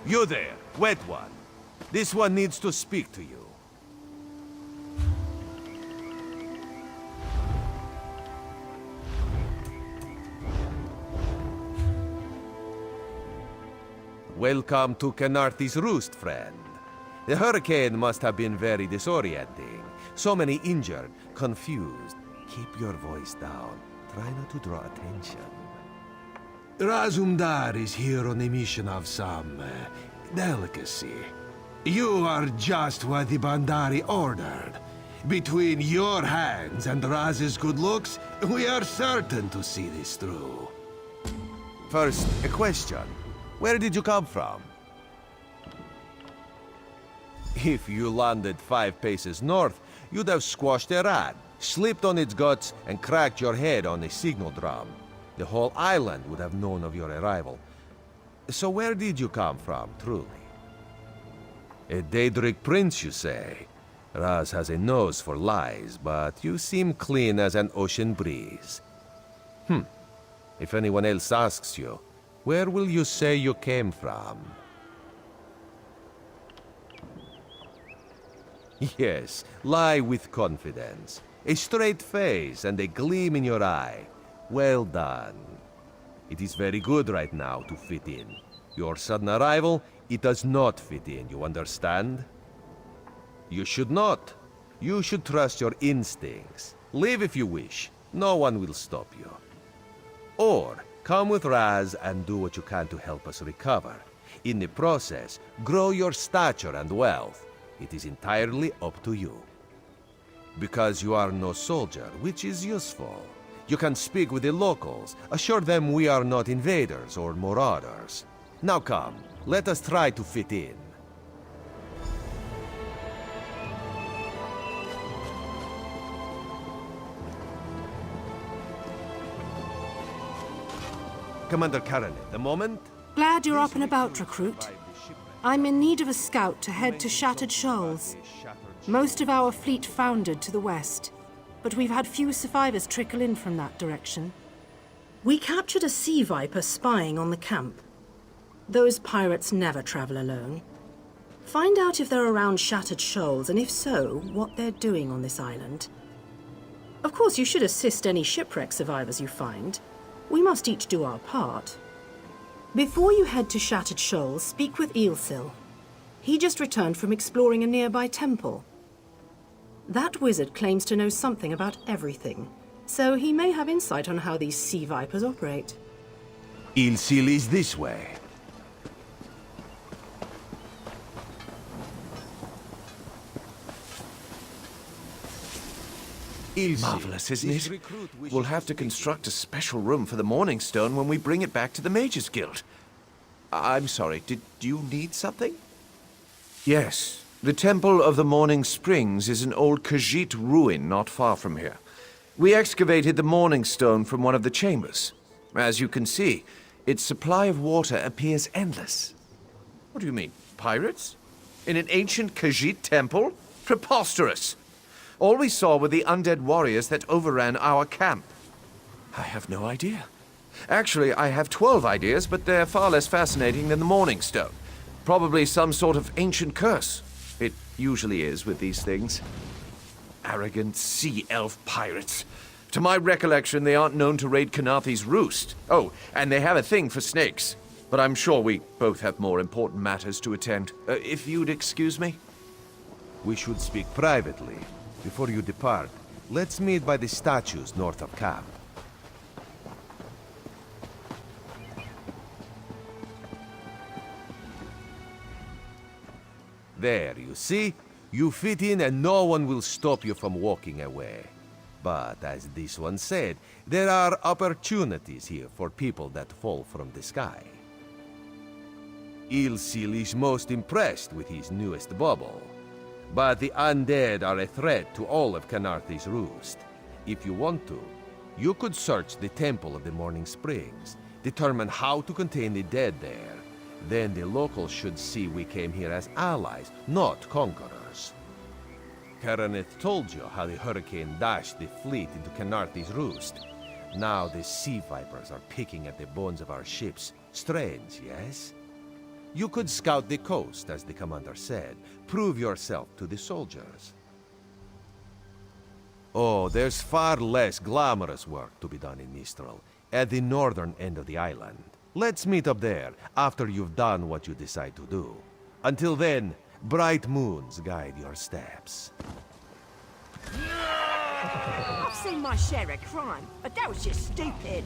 You there, wet one. This one needs to speak to you. Welcome to Canarthy's Roost, friend. The hurricane must have been very disorienting. So many injured, confused. Keep your voice down. Try not to draw attention. Razumdar is here on a mission of some delicacy. You are just what the Bandari ordered. Between your hands and Raz's good looks, we are certain to see this through. First, a question. Where did you come from? If you landed 5 paces north, you'd have squashed a rat, slipped on its guts, and cracked your head on a signal drum. The whole island would have known of your arrival. So where did you come from, truly? A Daedric prince, you say? Raz has a nose for lies, but you seem clean as an ocean breeze. If anyone else asks you, where will you say you came from? Yes, lie with confidence. A straight face and a gleam in your eye. Well done. It is very good right now to fit in. Your sudden arrival, it does not fit in, you understand? You should not. You should trust your instincts. Leave if you wish. No one will stop you. Or, come with Raz and do what you can to help us recover. In the process, grow your stature and wealth. It is entirely up to you. Because you are no soldier, which is useful. You can speak with the locals, assure them we are not invaders or marauders. Now come, let us try to fit in. Commander Karanet, the moment? Glad you're up and about, recruit. I'm in need of a scout to head to Shattered Shoals. Most of our fleet foundered to the west, but we've had few survivors trickle in from that direction. We captured a sea viper spying on the camp. Those pirates never travel alone. Find out if they're around Shattered Shoals, and if so, what they're doing on this island. Of course, you should assist any shipwreck survivors you find. We must each do our part. Before you head to Shattered Shoals, speak with Eelsil. He just returned from exploring a nearby temple. That wizard claims to know something about everything, so he may have insight on how these sea vipers operate. Eelsil is this way. Marvelous, isn't it? We'll have to construct a special room for the Morning Stone when we bring it back to the Mages Guild. I'm sorry, did you need something? Yes. The Temple of the Morning Springs is an old Khajiit ruin not far from here. We excavated the Morning Stone from one of the chambers. As you can see, its supply of water appears endless. What do you mean, pirates? In an ancient Khajiit temple? Preposterous! All we saw were the undead warriors that overran our camp. I have no idea. Actually, I have 12 ideas, but they're far less fascinating than the Morning Stone. Probably some sort of ancient curse. It usually is with these things. Arrogant sea elf pirates. To my recollection, they aren't known to raid Canarthy's Roost. Oh, and they have a thing for snakes. But I'm sure we both have more important matters to attend. If you'd excuse me? We should speak privately. Before you depart, let's meet by the statues north of camp. There, you see? You fit in and no one will stop you from walking away. But as this one said, there are opportunities here for people that fall from the sky. Eelsil is most impressed with his newest bauble. But the undead are a threat to all of Canarthy's Roost. If you want to, you could search the Temple of the Morning Springs, determine how to contain the dead there. Then the locals should see we came here as allies, not conquerors. Karaneth told you how the hurricane dashed the fleet into Canarthy's Roost. Now the sea vipers are picking at the bones of our ships. Strange, yes? You could scout the coast, as the commander said. Prove yourself to the soldiers. Oh, there's far less glamorous work to be done in Mistral, at the northern end of the island. Let's meet up there, after you've done what you decide to do. Until then, bright moons guide your steps. I've seen my share of crime, but that was just stupid.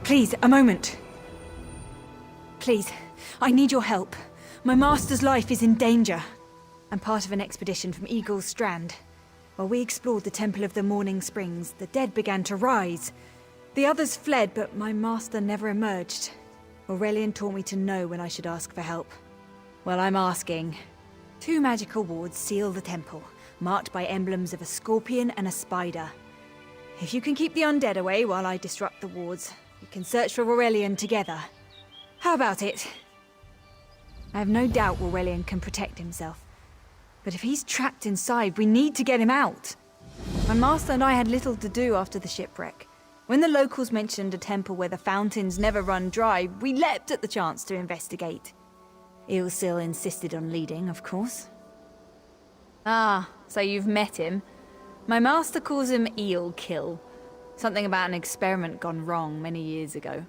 Please, a moment. Please, I need your help. My master's life is in danger. I'm part of an expedition from Eagle's Strand. While we explored the Temple of the Morning Springs, the dead began to rise. The others fled, but my master never emerged. Aurelian taught me to know when I should ask for help. Well, I'm asking. 2 magical wards seal the temple, marked by emblems of a scorpion and a spider. If you can keep the undead away while I disrupt the wards, we can search for Aurelian together. How about it? I have no doubt Aurelian can protect himself. But if he's trapped inside, we need to get him out. My master and I had little to do after the shipwreck. When the locals mentioned a temple where the fountains never run dry, we leapt at the chance to investigate. Ilsil insisted on leading, of course. Ah, so you've met him. My master calls him Eelkill. Something about an experiment gone wrong many years ago.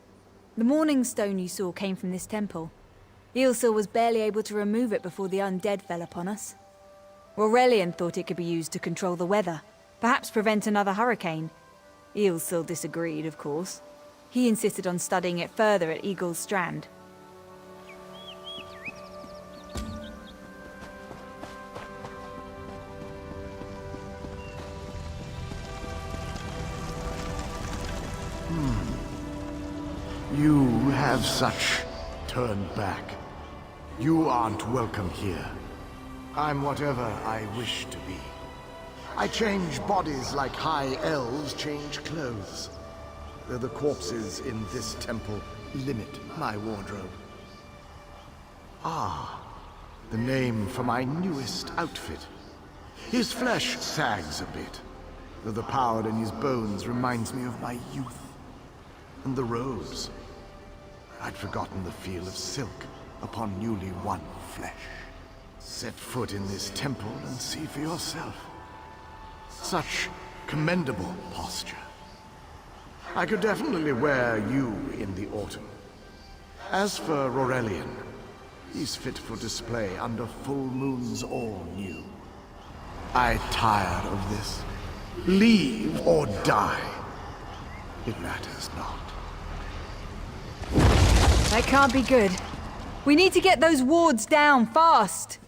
The Morning Stone you saw came from this temple. Ilsil was barely able to remove it before the undead fell upon us. Aurelian thought it could be used to control the weather, perhaps prevent another hurricane. Ilsil disagreed, of course. He insisted on studying it further at Eagle's Strand. You have such turned back. You aren't welcome here. I'm whatever I wish to be. I change bodies like high elves change clothes. Though the corpses in this temple limit my wardrobe. Ah, the name for my newest outfit. His flesh sags a bit, though the power in his bones reminds me of my youth. And the robes. I'd forgotten the feel of silk upon newly won flesh. Set foot in this temple and see for yourself. Such commendable posture. I could definitely wear you in the autumn. As for Aurelian, he's fit for display under full moons all new. I tired of this. Leave or die. It matters not. That can't be good. We need to get those wards down fast.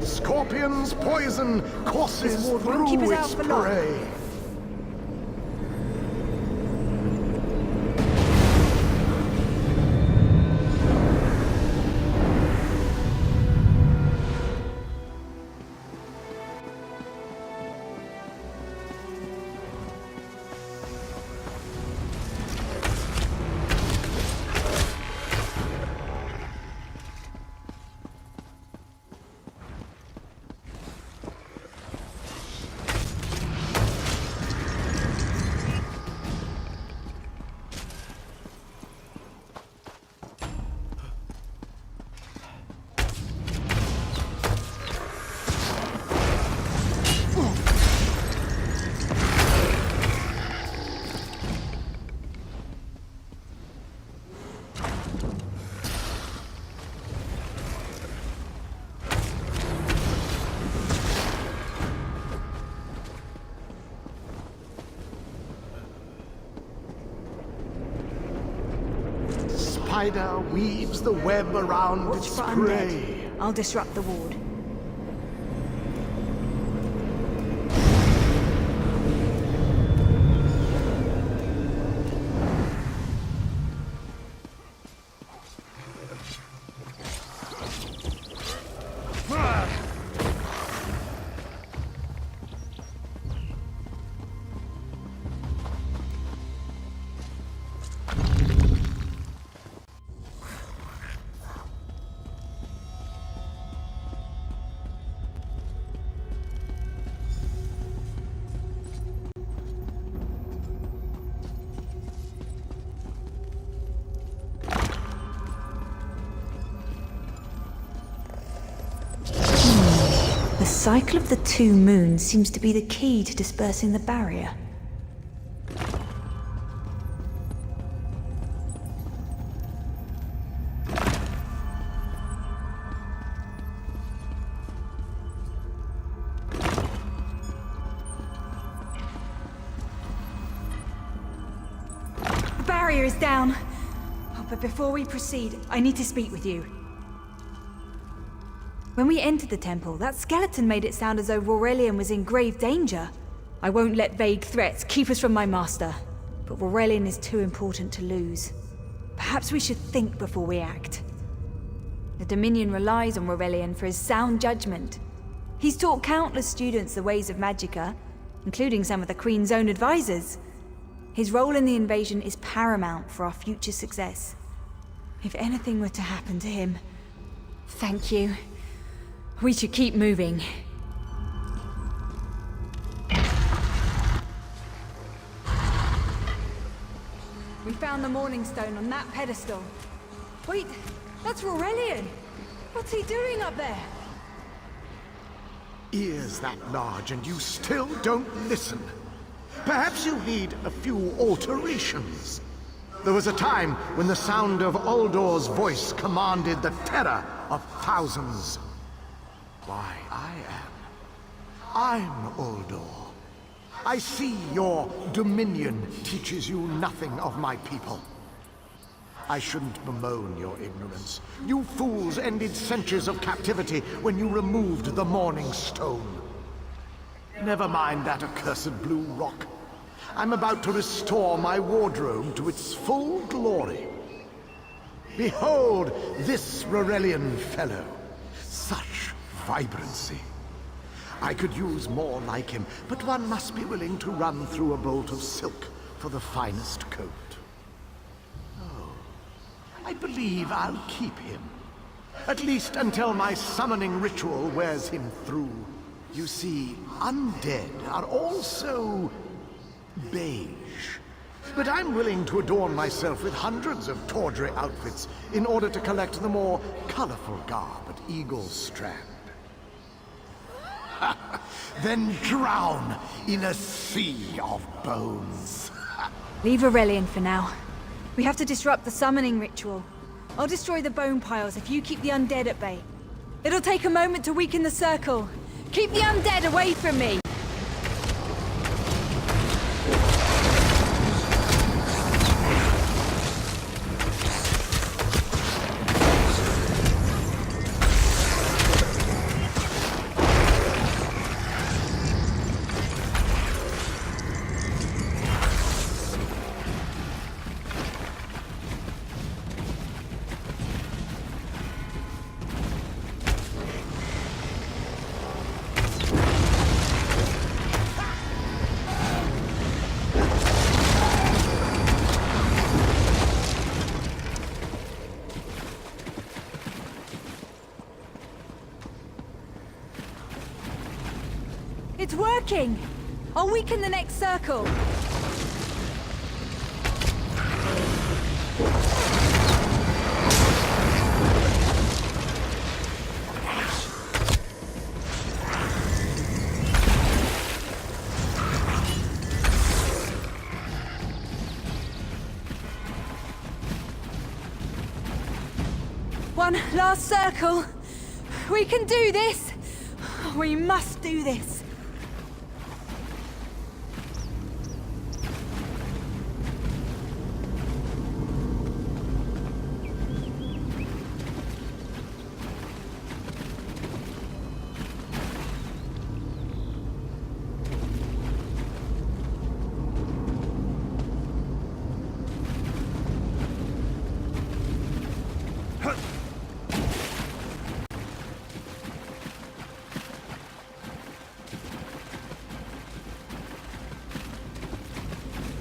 Scorpions, poison, This ward courses won't through keep us out its for long. prey. spider weaves the web around Watch its for prey. undead. I'll disrupt the ward. The cycle of the two moons seems to be the key to dispersing the barrier. The barrier is down. Oh, but before we proceed, I need to speak with you. When we entered the temple, that skeleton made it sound as though Aurelian was in grave danger. I won't let vague threats keep us from my master, but Aurelian is too important to lose. Perhaps we should think before we act. The Dominion relies on Aurelian for his sound judgment. He's taught countless students the ways of Magicka, including some of the Queen's own advisors. His role in the invasion is paramount for our future success. If anything were to happen to him... Thank you. We should keep moving. We found the Morning Stone on that pedestal. Wait, that's Aurelian! What's he doing up there? Ears that large and you still don't listen. Perhaps you need a few alterations. There was a time when the sound of Uldor's voice commanded the terror of thousands. Why, I'm Uldor. I see your dominion teaches you nothing of my people. I shouldn't bemoan your ignorance. You fools ended centuries of captivity when you removed the Morning Stone. Never mind that accursed blue rock. I'm about to restore my wardrobe to its full glory. Behold this Aurelian fellow. Such vibrancy. I could use more like him, but one must be willing to run through a bolt of silk for the finest coat. Oh, I believe I'll keep him. At least until my summoning ritual wears him through. You see, undead are also beige. But I'm willing to adorn myself with hundreds of tawdry outfits in order to collect the more colorful garb at Eagle's Strand. Then drown in a sea of bones. Leave Aurelian for now. We have to disrupt the summoning ritual. I'll destroy the bone piles if you keep the undead at bay. It'll take a moment to weaken the circle. Keep the undead away from me! It's working! I'll weaken the next circle. One last circle. We can do this. We must do this.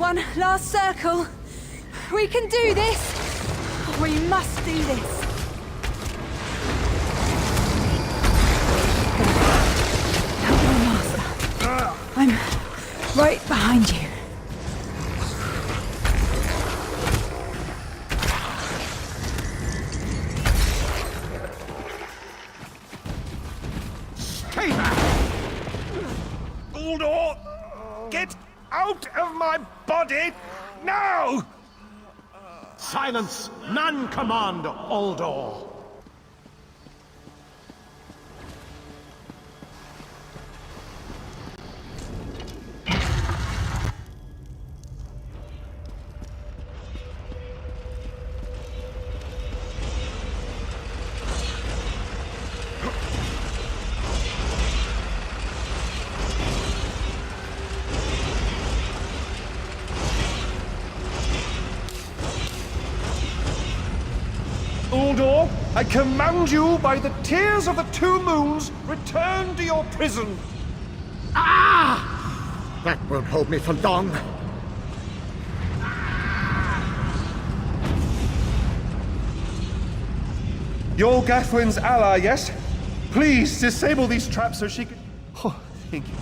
One last circle. We can do this. We must do this. Help my master. I'm right behind you. Stay back! Uldor! Get out of my body now! Silence! None command Uldor! Uldor, I command you by the tears of the two moons, return to your prison. That won't hold me for long. You're Gathwin's ally, yes? Please disable these traps so she can... Oh, thank you.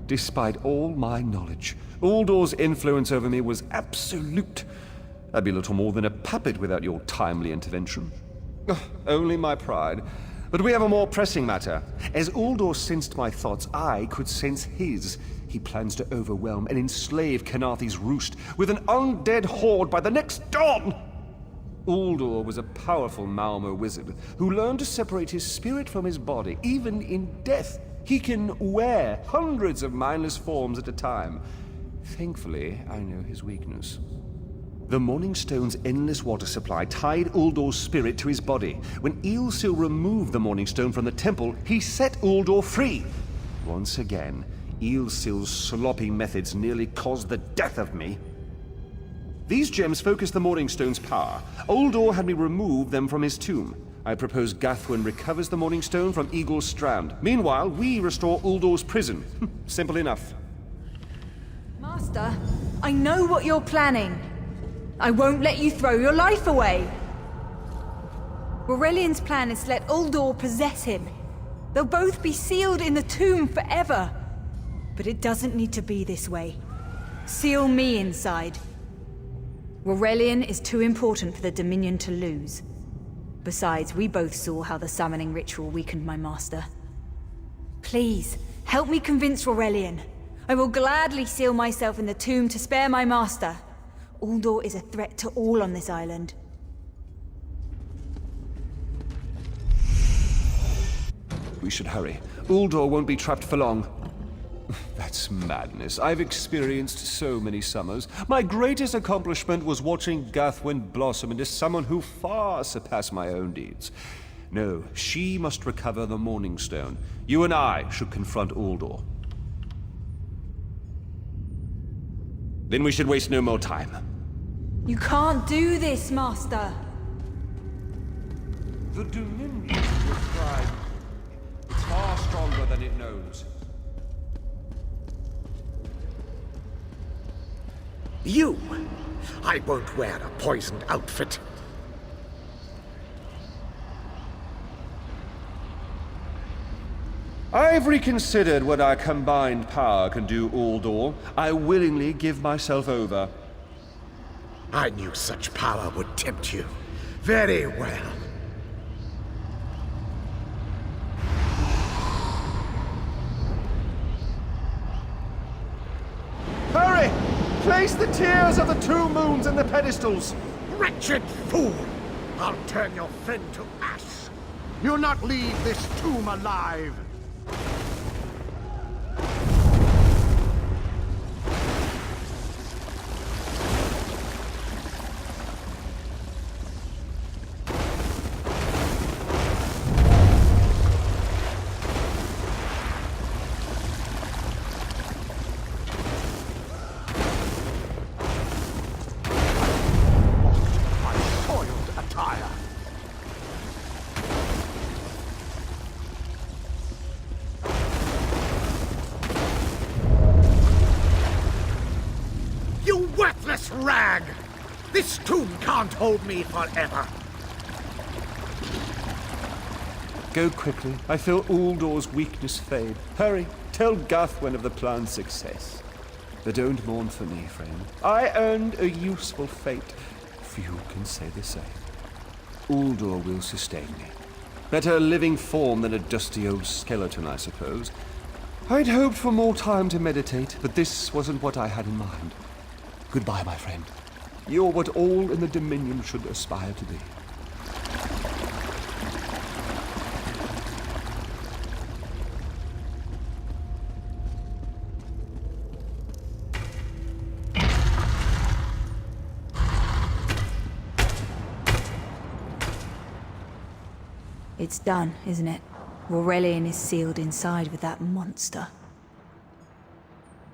Despite all my knowledge, Uldor's influence over me was absolute. I'd be little more than a puppet without your timely intervention. Ugh, only my pride. But we have a more pressing matter. As Uldor sensed my thoughts, I could sense his. He plans to overwhelm and enslave Kenarthi's roost with an undead horde by the next dawn! Uldor was a powerful Malmo wizard who learned to separate his spirit from his body, even in death. He can wear hundreds of mindless forms at a time. Thankfully, I know his weakness. The Morning Stone's endless water supply tied Uldor's spirit to his body. When Eilsil removed the Morning Stone from the temple, he set Uldor free. Once again, Eilsil's sloppy methods nearly caused the death of me. These gems focus the Morning Stone's power. Uldor had me remove them from his tomb. I propose Gathwin recovers the Morning Stone from Eagle's Strand. Meanwhile, we restore Uldor's prison. Simple enough. Master, I know what you're planning. I won't let you throw your life away. Aurelian's plan is to let Uldor possess him. They'll both be sealed in the tomb forever. But it doesn't need to be this way. Seal me inside. Aurelian is too important for the Dominion to lose. Besides, we both saw how the summoning ritual weakened my master. Please, help me convince Aurelian. I will gladly seal myself in the tomb to spare my master. Uldor is a threat to all on this island. We should hurry. Uldor won't be trapped for long. That's madness. I've experienced so many summers. My greatest accomplishment was watching Gathwin blossom into someone who far surpassed my own deeds. No, she must recover the Morning Stone. You and I should confront Uldor. Then we should waste no more time. You can't do this, Master. The Dominion, your pride. It's far stronger than it knows. You! I won't wear a poisoned outfit. I've reconsidered what our combined power can do, Uldor. I willingly give myself over. I knew such power would tempt you. Very well. Hurry! Place the tears of the two moons in the pedestals! Wretched fool! I'll turn your friend to ash. You'll not leave this tomb alive. This tomb can't hold me forever. Go quickly. I feel Uldor's weakness fade. Hurry, tell Gathwen of the plan's success. But don't mourn for me, friend. I earned a useful fate. Few can say the same. Uldor will sustain me. Better a living form than a dusty old skeleton, I suppose. I'd hoped for more time to meditate, but this wasn't what I had in mind. Goodbye, my friend. You're what all in the Dominion should aspire to be. It's done, isn't it? Aurelian is sealed inside with that monster.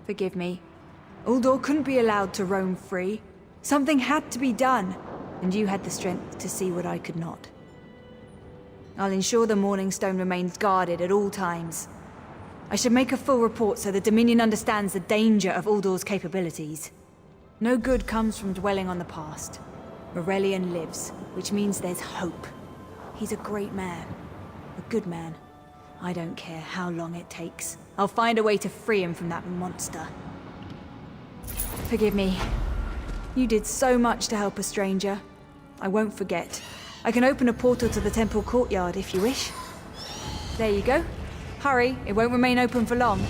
Forgive me. Uldor couldn't be allowed to roam free. Something had to be done, and you had the strength to see what I could not. I'll ensure the Morning Stone remains guarded at all times. I should make a full report so the Dominion understands the danger of Uldor's capabilities. No good comes from dwelling on the past. Aurelian lives, which means there's hope. He's a great man. A good man. I don't care how long it takes. I'll find a way to free him from that monster. Forgive me. You did so much to help a stranger. I won't forget. I can open a portal to the temple courtyard if you wish. There you go. Hurry, it won't remain open for long.